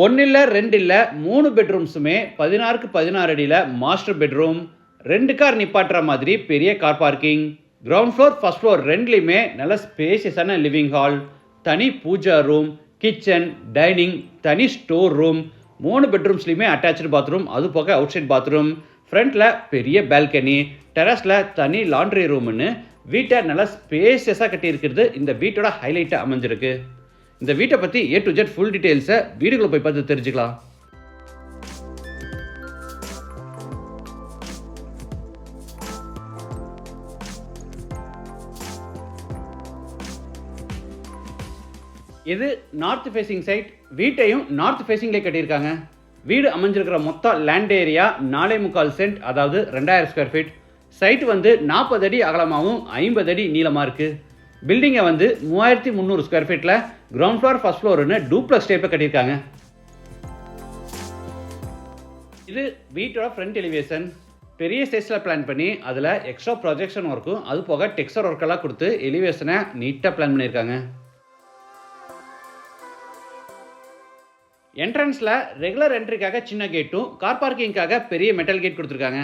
1 இல்ல, 2 இல்ல, 3 பெட்ரூம்ஸுமே 16க்கு 16 அடியில மாஸ்டர் பெட்ரூம், 2 கார் நிப்பாட்டுற மாதிரி பெரிய car parking, ground floor, first floor 2லயுமே நல்ல ஸ்பேஷியஸான லிவிங் ஹால், தனி பூஜா ரூம், கிச்சன், டைனிங், தனி ஸ்டோர் ரூம், 3 பெட்ரூம்ஸ்லயுமே அட்டாச்டு பாத்ரூம், அது போக அவுட் சைட் பாத்ரூம், ஃப்ரண்ட்ல பெரிய பால்கனி, டெரஸ்ல தனி லாண்ட்ரி ரூம்னு வீட்டை நல்லா ஸ்பேஷியஸாக கட்டியிருக்கிறது இந்த வீட்டோட ஹைலைட்டாக அமைஞ்சிருக்கு. இந்த வீட்டை பற்றி A to Z ஃபுல் டீட்டெயில்ஸை வீடுக்குள்ள போய் பார்த்து தெரிஞ்சுக்கலாம். இது நார்த் ஃபேசிங் சைட். வீட்டையும் நார்த் ஃபேசிங்லேயே கட்டியிருக்காங்க. வீடு அமைஞ்சிருக்கிற மொத்த லேண்ட் ஏரியா 4.25 சென்ட், அதாவது 2000 ஸ்கொயர் ஃபீட். சைட் வந்து 40 அடி அகலமாகவும் 50 அடி நீளமாக இருக்குது. பில்டிங்கை வந்து 3300 ஸ்கொயர் ஃபீட்டில் கிரவுண்ட் ஃப்ளோர், ஃபர்ஸ்ட் ஃப்ளோர்னு டூப்ளக்ஸ் டைப்பில் கட்டியிருக்காங்க. இது வீட்டோட ஃப்ரண்ட் எலிவேஷன். பெரிய சைஸில் பிளான் பண்ணி அதில் எக்ஸ்ட்ரா ப்ரொஜெக்ஷன் ஒர்க்கும் அது போக டெக்ஸ்சர் ஒர்க்கெல்லாம் கொடுத்து எலிவேஷனை நீட்டாக பிளான் பண்ணியிருக்காங்க. என்ட்ரன்ஸில் ரெகுலர் என்ட்ரிக்காக சின்ன கேட்டும் கார் பார்க்கிங்காக பெரிய மெட்டல் கேட் கொடுத்துருக்காங்க.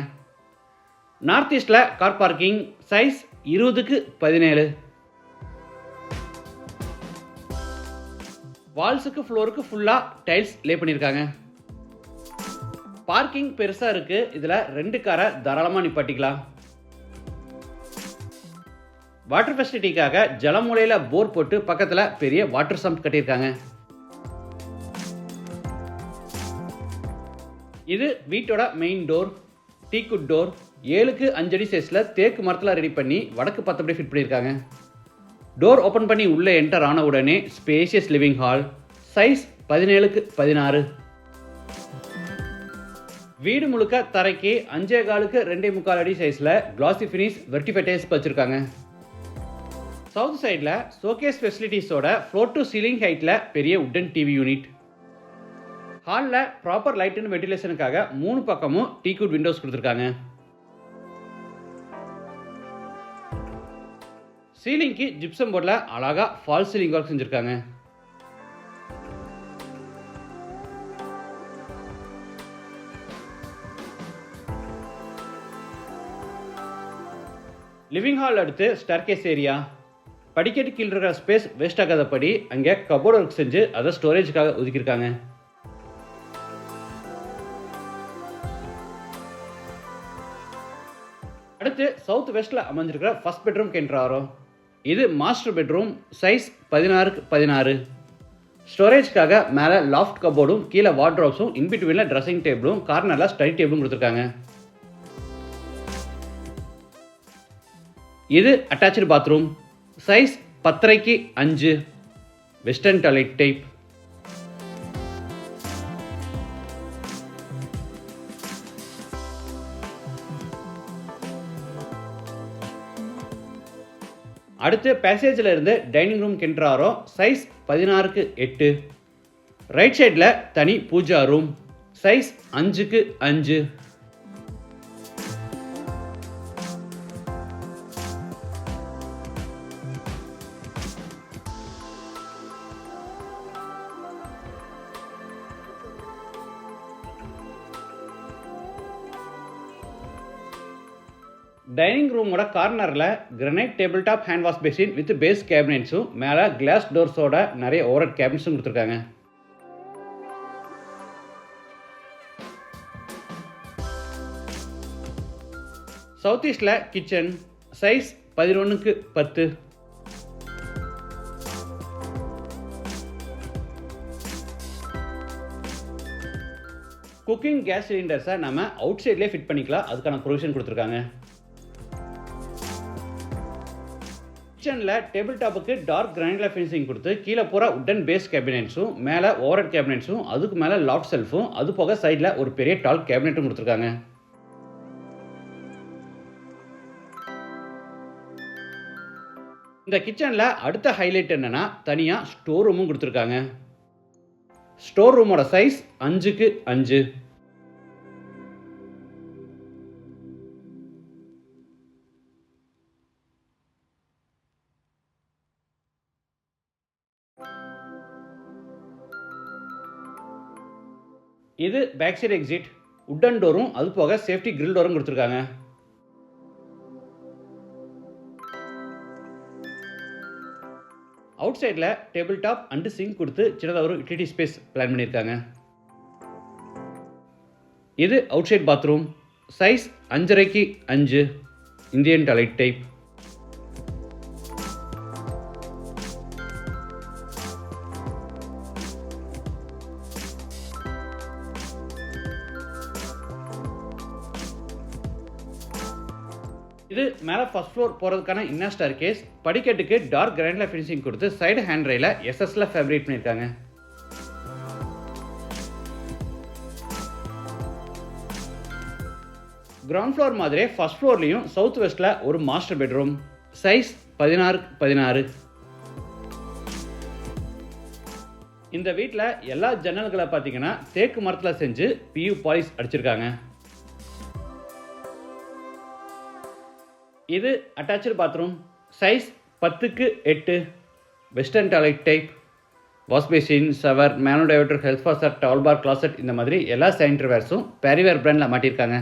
நார்த் ஈஸ்டில் கார் பார்க்கிங் சைஸ் 20க்கு 17. வால்ஸுக்கு ஃப்ளோருக்கு ஃபுல்லாக டைல்ஸ் லே பண்ணியிருக்காங்க. பார்க்கிங் பெருசாக இருக்குது. இதில் 2 காரை தாராளமாக நிப்பாட்டிக்கலாம். வாட்டர் ஃபெசிலிட்டிக்காக ஜலமூலையில் போர் போட்டு பக்கத்தில் பெரிய வாட்டர் சம்ப் கட்டியிருக்காங்க. இது வீட்டோட மெயின் டோர், டீக்குட் டோர். 7க்கு 5 அடி சைஸில் தேக்கு மரத்தில் ரெடி பண்ணி வடக்கு 10 அடி ஃபிட் பண்ணியிருக்காங்க. டோர் ஓப்பன் பண்ணி உள்ளே என்டர் ஆன உடனே ஸ்பேஷியஸ் லிவிங் ஹால், சைஸ் 17க்கு 16. வீடு முழுக்க தரைக்கு 5.25க்கு 2.25 அடி சைஸில் கிளாசி ஃபினிஷ் வெர்டிஃபை டைல்ஸ் வச்சிருக்காங்க. சவுத் சைடில் ஷோகேஸ் ஃபெசிலிட்டிஸோட ஃப்ளோர் டு சீலிங் ஹைட்டில் பெரிய உட்டன் டிவி யூனிட். ஹாலில் ப்ராப்பர் லைட் அண்ட் வென்டிலேஷனுக்காக 3 பக்கமும் டீக்குட் விண்டோஸ் கொடுத்துருக்காங்க. சீலிங்க்கு ஜிப்சம் போர்டில் அழகா ஃபால் சீலிங் ஒர்க் செஞ்சுருக்காங்க. லிவிங் ஹால் அடுத்து ஸ்டேர்கேஸ் ஏரியா. படிக்கட்டு கீழ் இருக்கிற ஸ்பேஸ் வேஸ்ட் ஆகாதபடி அங்கே கபோர்ட் ஒர்க் செஞ்சு அதை ஸ்டோரேஜுக்காக ஒதுக்கியிருக்காங்க. அடுத்து சவுத் வெஸ்ட்டில் அமைஞ்சிருக்கிற ஃபர்ஸ்ட் பெட்ரூம் என்ட்ராரோம். இது மாஸ்டர் பெட்ரூம், சைஸ் 16க்கு 16. ஸ்டோரேஜ்க்காக மேலே லாஃப்ட் கபோர்டும் கீழே வார்ட்ரோப்ஸும் இன்பிட்வீனில் ட்ரெஸ்ஸிங் டேபிளும் கார்னரில் ஸ்டடி டேபிளும் கொடுத்துருக்காங்க. இது அட்டாச்சு பாத்ரூம், சைஸ் 10.5க்கு 5, வெஸ்டர்ன் டாய்லெட் டைப். அடுத்து பேசேஜில் இருந்து டைனிங் ரூம் கென்ட்ராரோம், சைஸ் 16க்கு 8. ரைட் சைடில் தனி பூஜா ரூம், சைஸ் 5க்கு 5. டைனிங் ரூமோட கார்னரில் granite table top hand wash basin with base கேபினெட்ஸும் மேலே கிளாஸ் டோர்ஸோட நிறைய ஓவர்ஹெட் கேபினட்ஸும் கொடுத்துருக்காங்க. சவுத் ஈஸ்டில் கிச்சன், சைஸ் 11க்கு 10. குக்கிங் கேஸ் சிலிண்டர்ஸை நம்ம அவுட் சைட்லேயே ஃபிட் பண்ணிக்கலாம். அதுக்கான ப்ரொவிஷன் கொடுத்துருக்காங்க. கிச்சனில் டேபிள் டாப்புக்கு டார்க் கிரானைட்டில் ஃபினிஷிங் கொடுத்து கீழே பூரா உட்டன் பேஸ் கேபினெட்ஸும் மேலே ஓவர்ஹெட் கேபினெட்ஸும் அதுக்கு மேலே லாஃப்ட் செல்ஃபும் அது போக சைடில் ஒரு பெரிய டால் கேபினெட்டும் கொடுத்துருக்காங்க. இந்த கிச்சனில் அடுத்த ஹைலைட் என்னன்னா தனியாக ஸ்டோர் ரூமும் கொடுத்துருக்காங்க. ஸ்டோர் ரூமோட சைஸ் 5க்கு 5. இது பேக் சைடு எக்ஸிட், உட்டன் டோரும் அது போக சேஃப்டி கிரில் டோரும் கொடுத்துருக்காங்க. அவுட் சைடில் டேபிள் டாப் அண்ட் சிங்க் கொடுத்து சின்னதாக ஒரு யூட்டிலிட்டி ஸ்பேஸ் பிளான் பண்ணியிருக்காங்க. இது outside bathroom, size 5.5 x 5, Indian toilet type. இது மேலே ஃபர்ஸ்ட் ஃப்ளோர் போகிறதுக்கான இன்னர் ஸ்டார் கேஸ். படிக்கட்டுக்கு டார்க் கிரானைட்ல ஃபினிஷிங் கொடுத்து சைடு ஹேண்ட் ரயில எஸ்எஸ்ல ஃபேப்ரிக் பண்ணியிருக்காங்க. கிரவுண்ட் ஃப்ளோர் மாதிரி ஃபர்ஸ்ட் ஃப்ளோர்லையும் சவுத் வெஸ்ட்ல ஒரு மாஸ்டர் பெட்ரூம், சைஸ் 16x16. இந்த வீட்டில் எல்லா ஜன்னல்களை பார்த்தீங்கன்னா தேக்கு மரத்தில் செஞ்சு பியூ பாலிஷ் அடிச்சிருக்காங்க. இது attach bathroom, size 10x8, western toilet type. Wash basin, shower, manual diverter, health faucet, towel bar, closet இந்த மாதிரி எல்லா சானிட்டரி வேர்ஸும் பேரிவேர் பிராண்டில் மாட்டியிருக்காங்க.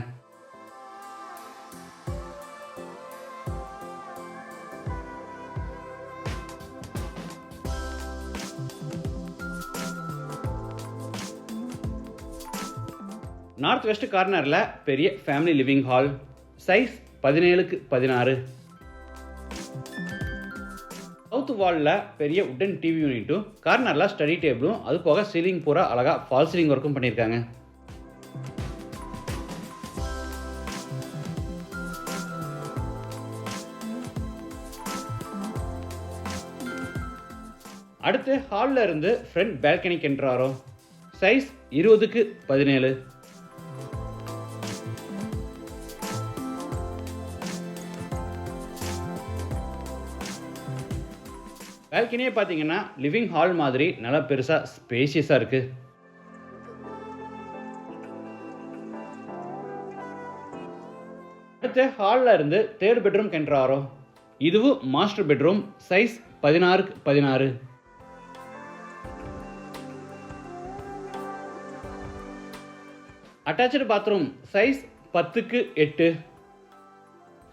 நார்த் வெஸ்ட் கார்னரில் பெரிய family living hall, size 17x16. South வாலில் பெரிய உட்டன் டிவி யூனிட்டும் கார்னரில் ஸ்டடி டேபிளும் அது போக சீலிங் பூரா அழகாக ஃபால் சீலிங் ஒர்க்கும் பண்ணியிருக்காங்க. அடுத்து ஹாலில் இருந்து ஃப்ரண்ட் பால்கனிக்கு என்ட்ராரோம், சைஸ் 20x17. பால்கனியே பார்த்தீங்கன்னா லிவிங் ஹால் மாதிரி நல்லா பெருசாக ஸ்பேஷியஸாக இருக்குது. அடுத்து ஹாலில் இருந்து தேர்ட் பெட்ரூம் என்ட்ராரோம். இதுவும் master bedroom, size 16x16. Attached bathroom, size 10x8.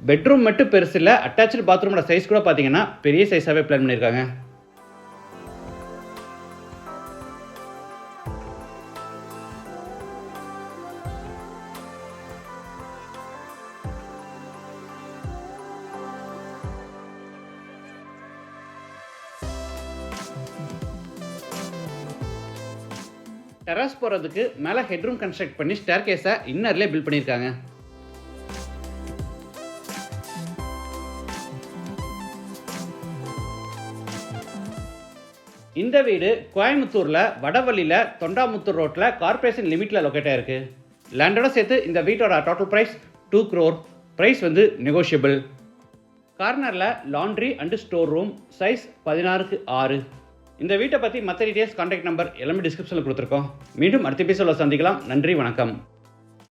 பெட்ரூம் மட்டும் பெருசு இல்லை, அட்டாச்சு பாத்ரூமோட சைஸ் கூட பார்த்தீங்கன்னா பெரிய சைஸாகவே பிளான் பண்ணியிருக்காங்க. டெராஸ் போகிறதுக்கு மேலே ஹெட்ரூம் கன்ஸ்ட்ரக்ட் பண்ணி ஸ்டேர் கேஸை இன்னர்லேயே பில்ட் பண்ணியிருக்காங்க. இந்த வீடு கோயம்புத்தூரில் வடவள்ளியில் தொண்டாமுத்தூர் ரோட்டில் கார்பரேஷன் லிமிட்டில் லொக்கேட் ஆகிருக்கு. லேண்டோட சேர்த்து இந்த வீட்டோட total price 2 crore. Price negotiable. கார்னரில் laundry and store room, size 16x6. இந்த வீட்டை பற்றி மற்ற டீட்டெயில்ஸ், கான்டாக்ட் நம்பர் எல்லாமே டிஸ்கிரிப்ஷனில் கொடுத்துருக்கோம். மீண்டும் அடுத்த எபிசோடில் சந்திக்கலாம். நன்றி, வணக்கம்.